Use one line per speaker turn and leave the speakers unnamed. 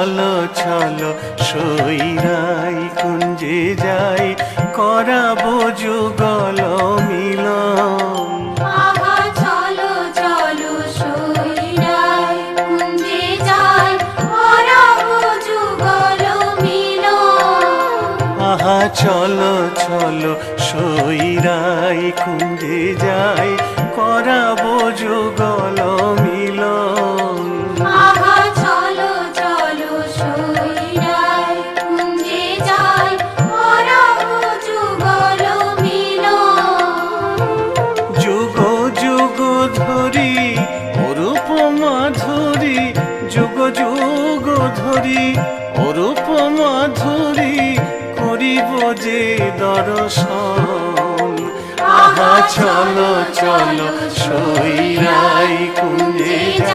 চলো চলো সইরাই কুঞ্জে যাই, করাবো যুগল মিলন।
আহা চলো চলো সইরাই কুঞ্জে যাই, করাবো যুগল মিলন।
আহা চলো চলো সইরাই কুঞ্জে যাই, করাবো যুগল মিলন।
আহা চলো চলো সইরাই কুঞ্জে যাই, করাবো যুগল মিলন।
যুগ যুগ ধরি অরূপ মাধুরী, যুগ যুগ ধরি অরূপ মাধুরী, করিব যে দর্শন। আহা চলো চলো সইরাই কুঞ্জে